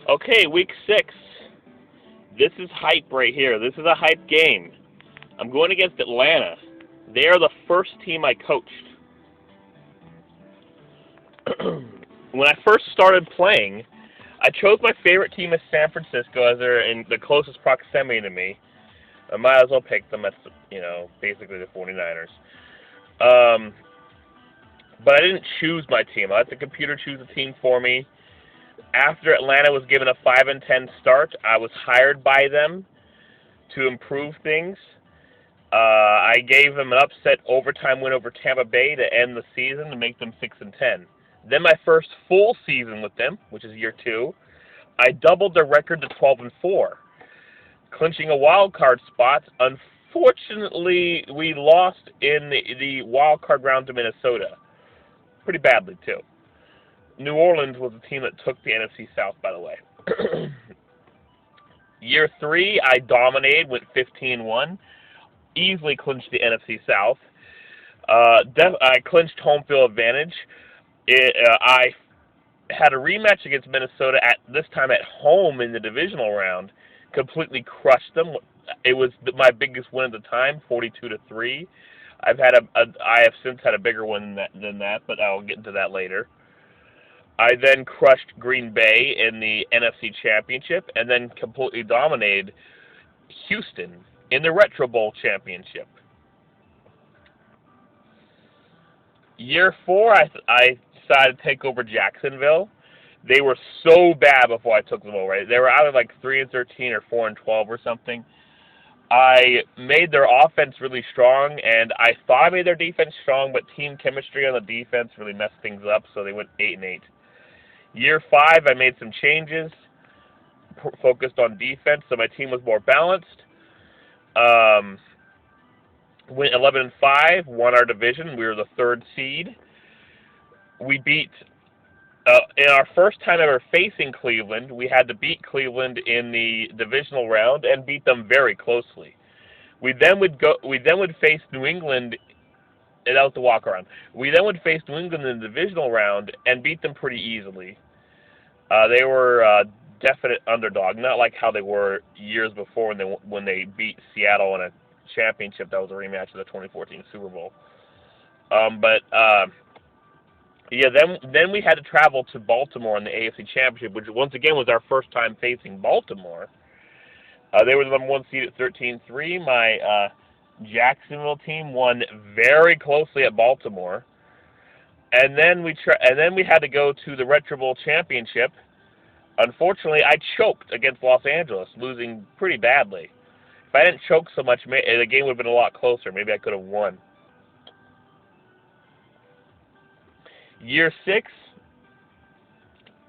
Okay, week 6. This is hype right here. This is a hype game. I'm going against Atlanta. They are the first team I coached. When I first started playing, I chose my favorite team as San Francisco as they're in the closest proximity to me. I might as well pick them as, basically the 49ers. Um, but I didn't choose my team. I let the computer choose the team for me. After Atlanta was given a 5-10 start, I was hired by them to improve things. I gave them an upset overtime win over Tampa Bay to end the season to make them 6-10. Then my first full season with them, which is year 2, I doubled their record to 12-4, clinching a wild card spot. Unfortunately, we lost in the wild card round to Minnesota, pretty badly too. New Orleans was the team that took the NFC South, by the way. Year 3, I dominated, went 15-1, easily clinched the NFC South. I clinched home field advantage. I had a rematch against Minnesota at this time at home in the divisional round, completely crushed them. It was my biggest win at the time, 42-3. I have since had a bigger win than that, but I'll get into that later. I then crushed Green Bay in the NFC Championship and then completely dominated Houston in the Retro Bowl Championship. Year 4, I decided to take over Jacksonville. They were so bad before I took them over. They were either like 3-13 or 4-12 or something. I made their offense really strong, and I thought I made their defense strong, but team chemistry on the defense really messed things up, so they went 8-8. Year 5, I made some changes, focused on defense, so my team was more balanced. Went 11-5, won our division. We were the 3rd seed. We beat, in our first time ever facing Cleveland, we had to beat Cleveland in the divisional round and beat them very closely. We then would face New England. That was the walk around. We then would face New England in the divisional round and beat them pretty easily. They were a definite underdog, not like how they were years before when they beat Seattle in a championship that was a rematch of the 2014 Super Bowl. Then we had to travel to Baltimore in the AFC Championship, which once again was our first time facing Baltimore. They were the number 1 seed at 13-3. My Jacksonville team won very closely at Baltimore, and then we had to go to the Retro Bowl Championship. Unfortunately, I choked against Los Angeles, losing pretty badly. If I didn't choke so much, the game would have been a lot closer. Maybe I could have won. Year 6,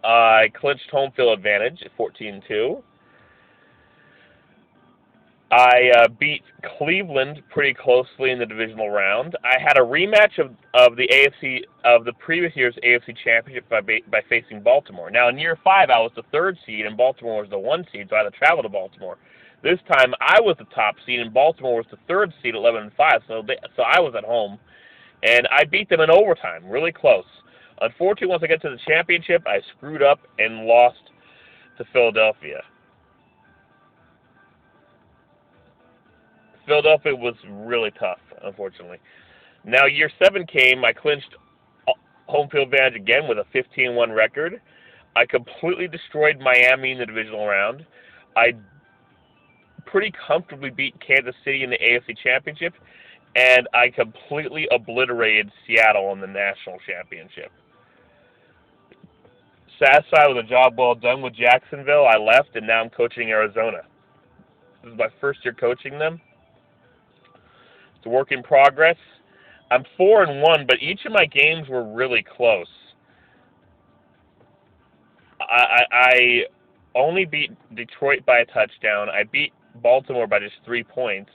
I clinched home field advantage at 14-2. I beat Cleveland pretty closely in the divisional round. I had a rematch of the previous year's AFC Championship by facing Baltimore. Now in year 5, I was the 3rd seed and Baltimore was the 1 seed, so I had to travel to Baltimore. This time I was the top seed and Baltimore was the 3rd seed, 11-5. So I was at home, and I beat them in overtime, really close. Unfortunately, once I got to the championship, I screwed up and lost to Philadelphia. Philadelphia was really tough, unfortunately. Now, year 7 came. I clinched home field advantage again with a 15-1 record. I completely destroyed Miami in the divisional round. I pretty comfortably beat Kansas City in the AFC Championship, and I completely obliterated Seattle in the National Championship. Satisfied with a job well done with Jacksonville, I left, and now I'm coaching Arizona. This is my first year coaching them. It's a work in progress. I'm 4-1, but each of my games were really close. I only beat Detroit by a touchdown. I beat Baltimore by just 3 points.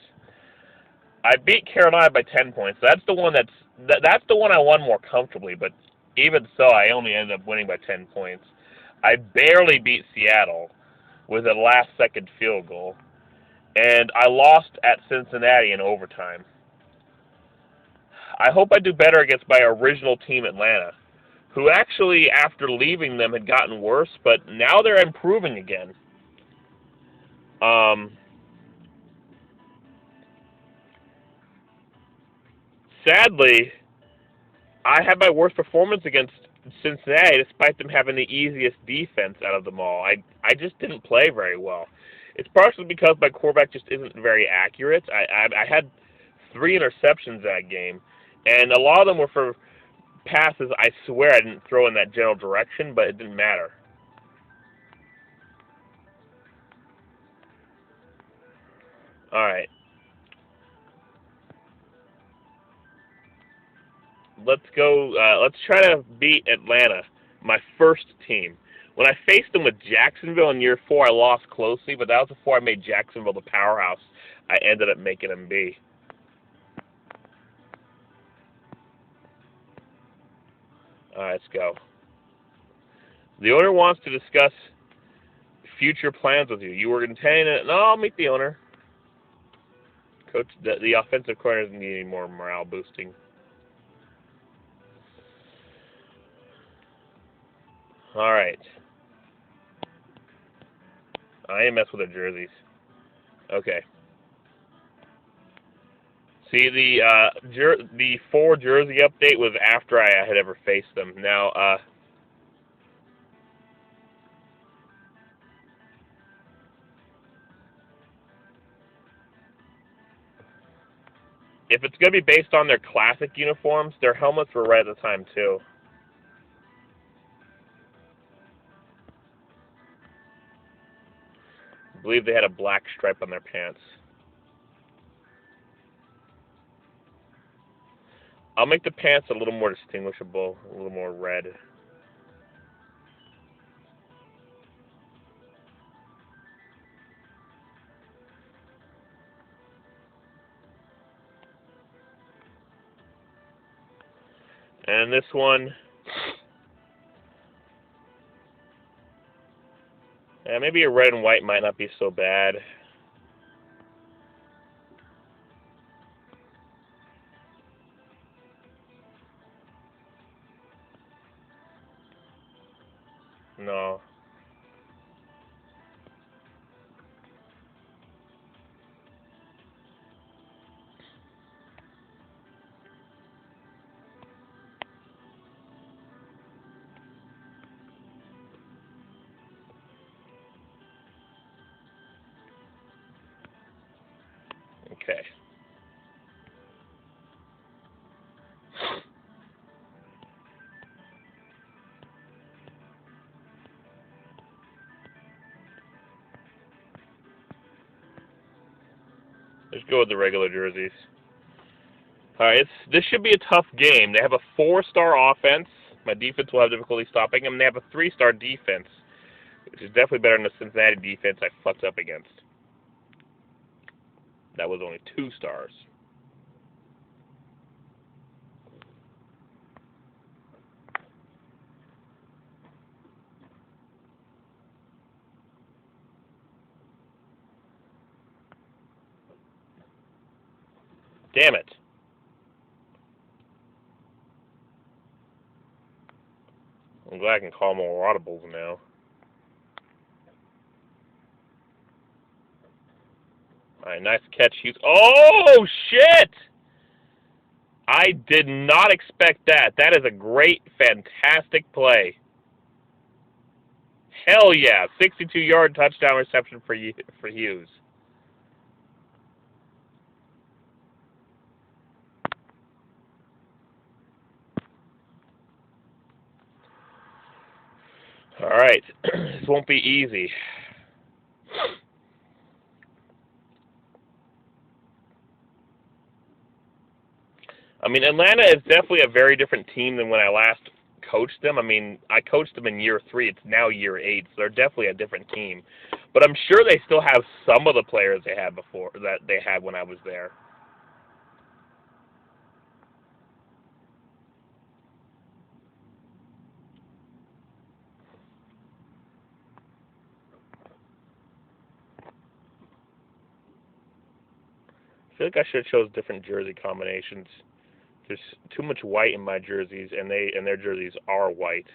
I beat Carolina by 10 points. That's the one that's the one I won more comfortably, but even so, I only ended up winning by 10 points. I barely beat Seattle with a last-second field goal, and I lost at Cincinnati in overtime. I hope I do better against my original team, Atlanta. who actually, after leaving them, had gotten worse, but now they're improving again. Sadly, I had my worst performance against Cincinnati, despite them having the easiest defense out of them all. I just didn't play very well. It's partially because my quarterback just isn't very accurate. I had 3 interceptions that game, and a lot of them were for passes I swear I didn't throw in that general direction, but it didn't matter. All right. Let's go. Let's try to beat Atlanta, my first team. When I faced them with Jacksonville in year 4, I lost closely, but that was before I made Jacksonville the powerhouse I ended up making them be. All right, let's go. The owner wants to discuss future plans with you. You were intending it. No, I'll meet the owner. Coach, the offensive corner doesn't need any more morale boosting. All right. I ain't mess with the jerseys. Okay. See, the 4 jersey update was after I had ever faced them. Now, if it's going to be based on their classic uniforms, their helmets were red at the time, too. I believe they had a black stripe on their pants. I'll make the pants a little more distinguishable, a little more red. And this one, maybe a red and white might not be so bad. No. Okay. Let's go with the regular jerseys. All right, this should be a tough game. They have a 4-star offense. My defense will have difficulty stopping them. They have a 3-star defense, which is definitely better than the Cincinnati defense I fucked up against. That was only 2 stars. Damn it. I'm glad I can call more audibles now. Alright, nice catch, Hughes. Oh, shit! I did not expect that. That is a great, fantastic play. Hell yeah. 62-yard touchdown reception for Hughes. Alright. This won't be easy. I mean, Atlanta is definitely a very different team than when I last coached them. I mean, I coached them in year 3. It's now year 8, so they're definitely a different team. But I'm sure they still have some of the players they had before that they had when I was there. I feel like I should have chose different jersey combinations There's too much white in my jerseys, and their jerseys are white.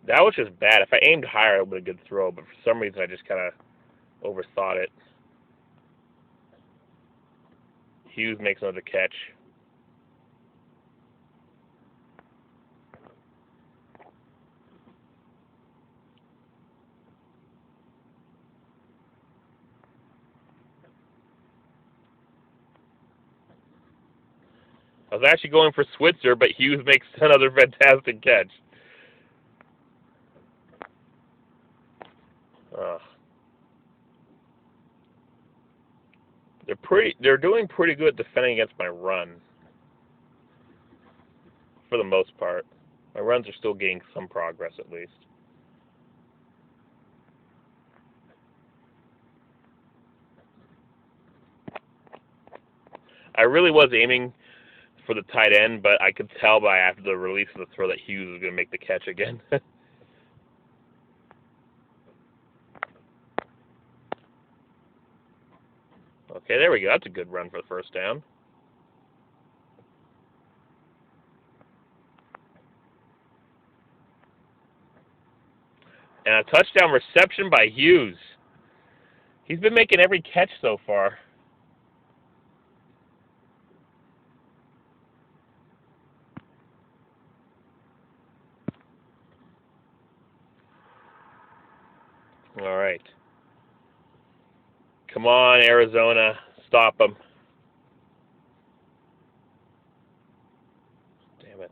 That was just bad. If I aimed higher, it would have been a good throw, but for some reason I just kind of overthought it. Hughes makes another catch. I was actually going for Switzer, but Hughes makes another fantastic catch. They're doing pretty good defending against my run. For the most part. My runs are still gaining some progress at least. I really was aiming for the tight end, but I could tell by after the release of the throw that Hughes was going to make the catch again. Okay, there we go. That's a good run for the first down. And a touchdown reception by Hughes. He's been making every catch so far. All right. Come on, Arizona. Stop them. Damn it.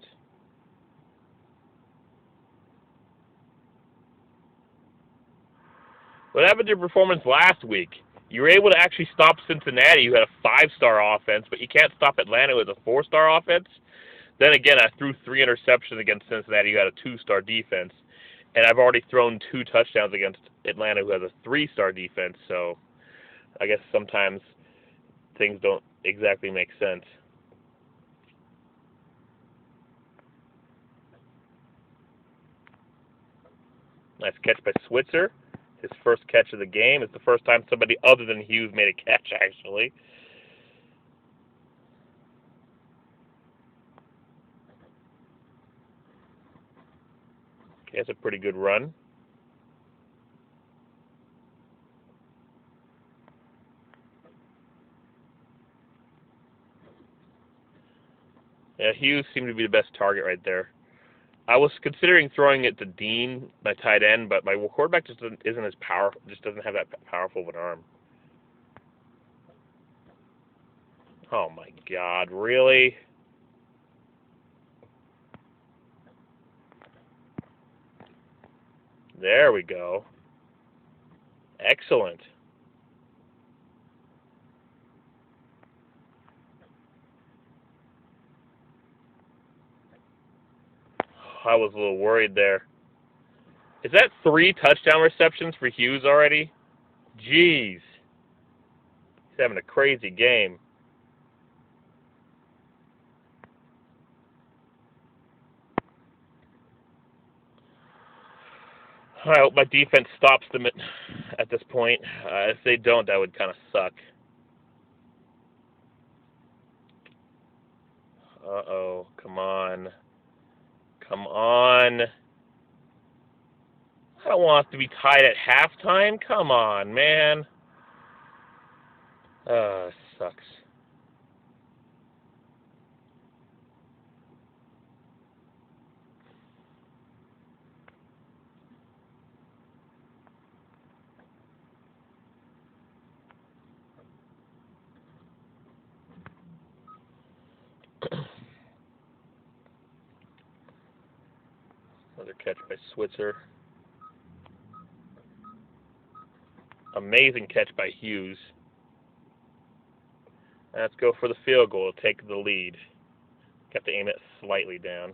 What happened to your performance last week? You were able to actually stop Cincinnati, who had a 5-star offense, but you can't stop Atlanta, who has a 4-star offense. Then again, I threw 3 interceptions against Cincinnati, who had a 2-star defense. And I've already thrown 2 touchdowns against Atlanta, who has a 3-star defense. So I guess sometimes things don't exactly make sense. Nice catch by Switzer. His first catch of the game. It's the first time somebody other than Hughes made a catch, actually. Okay, that's a pretty good run. Yeah, Hughes seemed to be the best target right there. I was considering throwing it to Dean, my tight end, but my quarterback just isn't as powerful. Just doesn't have that powerful of an arm. Oh my God! Really? There we go. Excellent. I was a little worried there. Is that 3 touchdown receptions for Hughes already? Jeez. He's having a crazy game. I hope my defense stops them at this point. If they don't, that would kind of suck. Uh-oh. Come on. Come on. I don't want us to be tied at halftime. Come on, man. It sucks. Another catch by Switzer. Amazing catch by Hughes. Let's go for the field goal to take the lead. Got to aim it slightly down.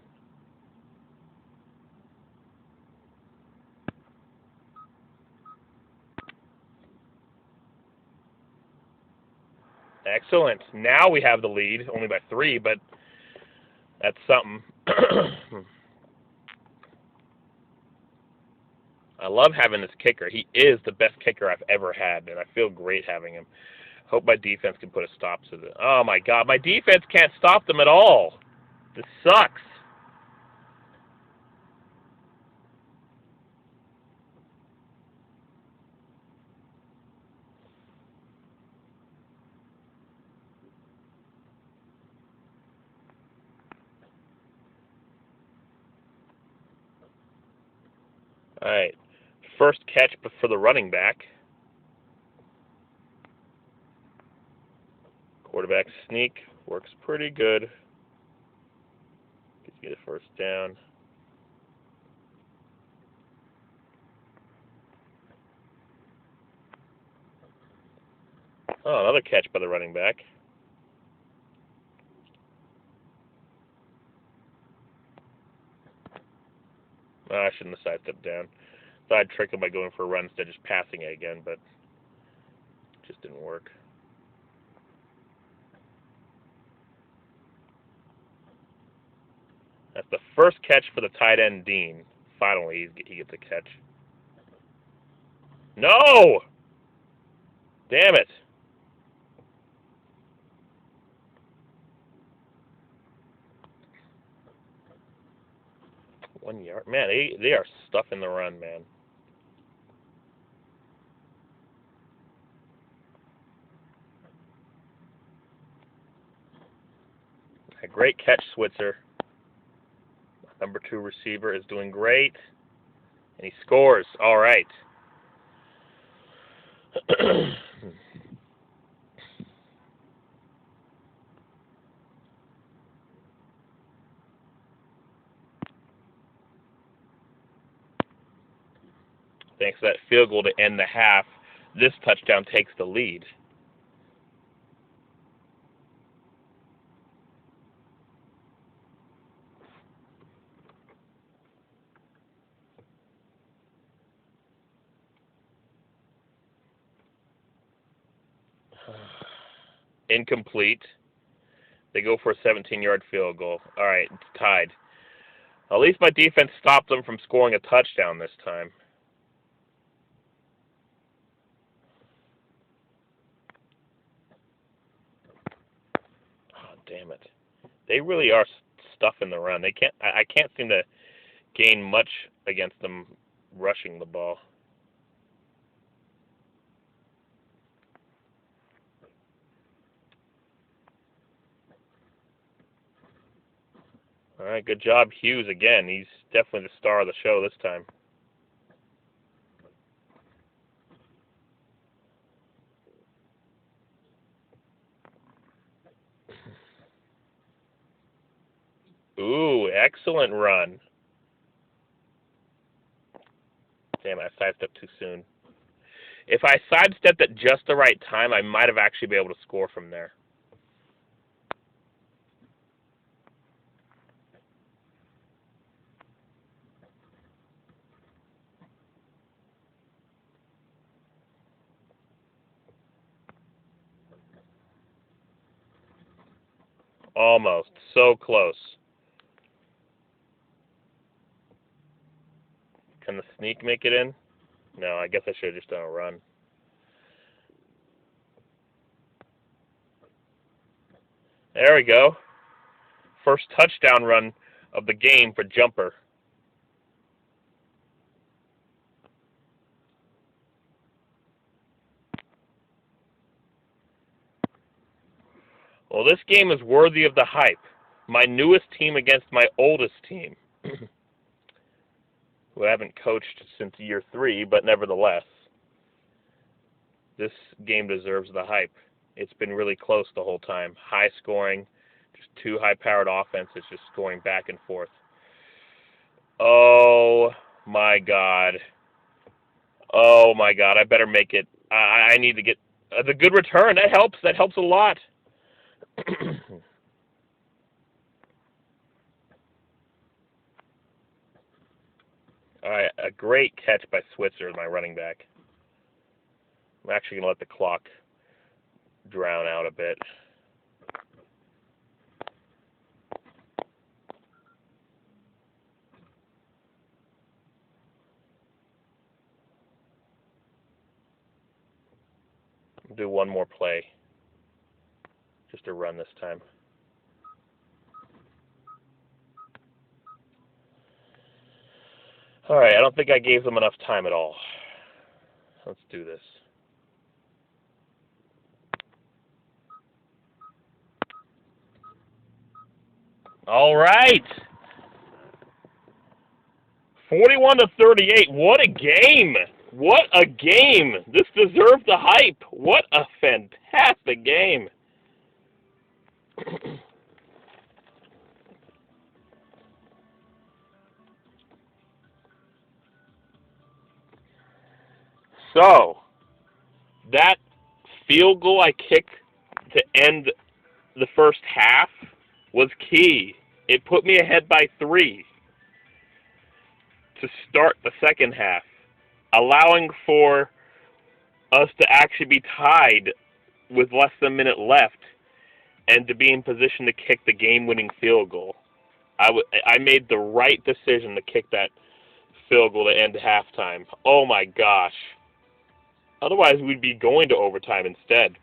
Excellent. Now we have the lead, only by 3, but that's something. I love having this kicker. He is the best kicker I've ever had, and I feel great having him. Hope my defense can put a stop to this. Oh my God, my defense can't stop them at all. This sucks. All right, first catch for the running back. Quarterback sneak works pretty good. Get a first down. Oh, another catch by the running back. Oh, I shouldn't have sidestepped down. Thought I'd trick him by going for a run instead of just passing it again, but it just didn't work. That's the first catch for the tight end, Dean. Finally, he gets a catch. No! Damn it. One yard. Man, they are stuffing the run, man. A great catch, Switzer. Number 2 receiver is doing great. And he scores. All right. Thanks to that field goal to end the half, this touchdown takes the lead. Incomplete. They go for a 17-yard field goal. All right, it's tied. At least my defense stopped them from scoring a touchdown this time. Oh, damn it. They really are stuffing the run. I can't seem to gain much against them rushing the ball. All right, good job, Hughes, again. He's definitely the star of the show this time. Ooh, excellent run. Damn, I sidestepped too soon. If I sidestepped at just the right time, I might have actually been able to score from there. Almost. So close. Can the sneak make it in? No, I guess I should have just done a run. There we go. First touchdown run of the game for Jumper. Well, this game is worthy of the hype. My newest team against my oldest team, who I haven't coached since year 3, but nevertheless, this game deserves the hype. It's been really close the whole time. High scoring, just 2 high-powered offenses just going back and forth. Oh, my God. Oh, my God. I better make it. I need to get the good return. That helps. That helps a lot. All right, a great catch by Switzer, my running back. I'm actually going to let the clock drown out a bit. do one more play. Just a run this time. All right, I don't think I gave them enough time at all. Let's do this. All right. 41-38. What a game. What a game. This deserved the hype. What a fantastic game. So, that field goal I kicked to end the first half was key. It put me ahead by 3 to start the second half, allowing for us to actually be tied with less than a minute left and to be in position to kick the game-winning field goal. I made the right decision to kick that field goal to end halftime. Oh my gosh. Otherwise, we'd be going to overtime instead.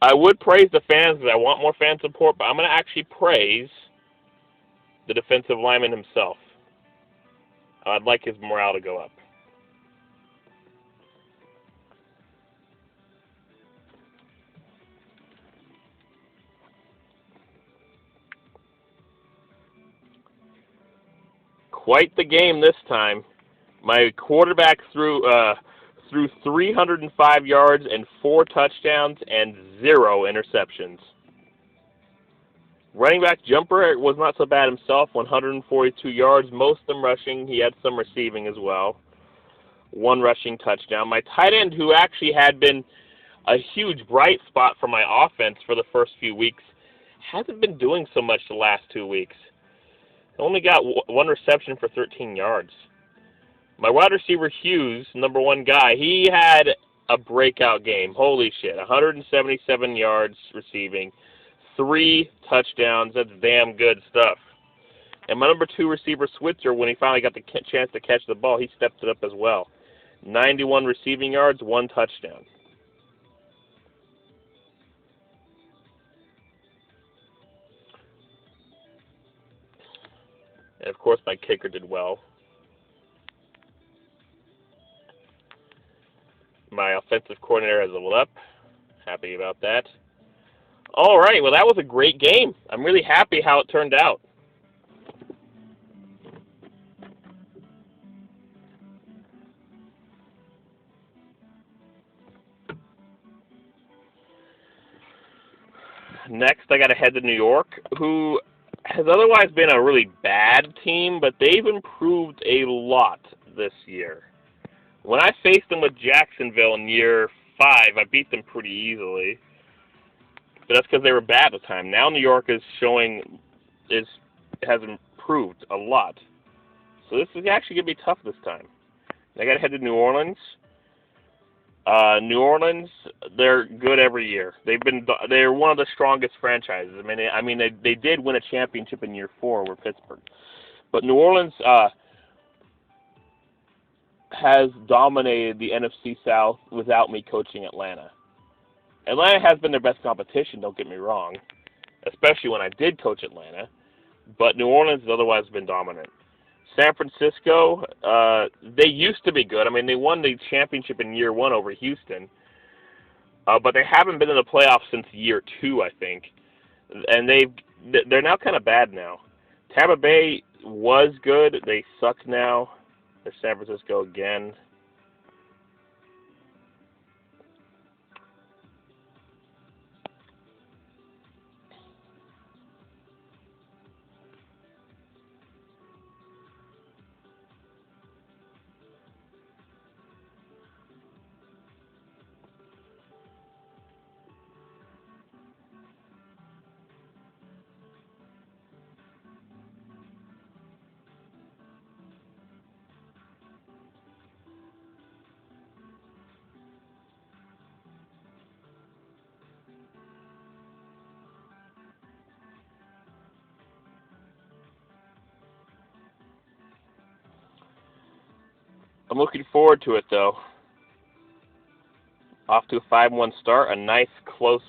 I would praise the fans because I want more fan support, but I'm going to actually praise the defensive lineman himself. I'd like his morale to go up. Quite the game this time. My quarterback threw 305 yards and 4 touchdowns and 0 interceptions. Running back Jumper was not so bad himself, 142 yards, most of them rushing. He had some receiving as well. 1 rushing touchdown. My tight end, who actually had been a huge bright spot for my offense for the first few weeks, hasn't been doing so much the last 2 weeks. Only got 1 reception for 13 yards. My wide receiver Hughes, number 1 guy, he had a breakout game. Holy shit, 177 yards receiving, 3 touchdowns. That's damn good stuff. And my number 2 receiver Switzer, when he finally got the chance to catch the ball, he stepped it up as well. 91 receiving yards, 1 touchdown. And of course, my kicker did well. My offensive coordinator has leveled up. Happy about that. All right, well, that was a great game. I'm really happy how it turned out. Next, I got to head to New York, who has otherwise been a really bad team, but they've improved a lot this year. When I faced them with Jacksonville in year 5, I beat them pretty easily. But that's because they were bad at the time. Now New York is has improved a lot. So this is actually going to be tough this time. I got to head to New Orleans. New Orleans, they're good every year. They're one of the strongest franchises. I mean, they did win a championship in year 4 over Pittsburgh, but New Orleans has dominated the NFC South without me coaching Atlanta. Atlanta has been their best competition. Don't get me wrong, especially when I did coach Atlanta. But New Orleans has otherwise been dominant. San Francisco, they used to be good. I mean, they won the championship in year 1 over Houston, but they haven't been in the playoffs since year 2, I think. And they're now kind of bad now. Tampa Bay was good. They suck now. They're San Francisco again. I'm looking forward to it, though. Off to a 5-1 start, a nice, close,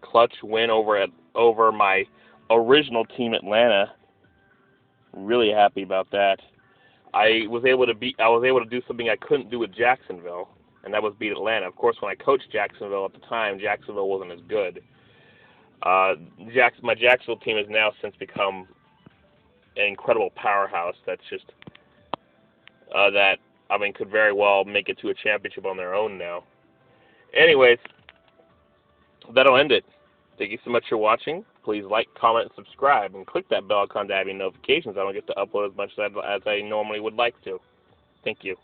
clutch win over my original team, Atlanta. Really happy about that. I was able to do something I couldn't do with Jacksonville, and that was beat Atlanta. Of course, when I coached Jacksonville at the time, Jacksonville wasn't as good. My Jacksonville team has now since become an incredible powerhouse that's just could very well make it to a championship on their own now. Anyways, that'll end it. Thank you so much for watching. Please like, comment, and subscribe, and click that bell icon to have your notifications. I don't get to upload as much as I normally would like to. Thank you.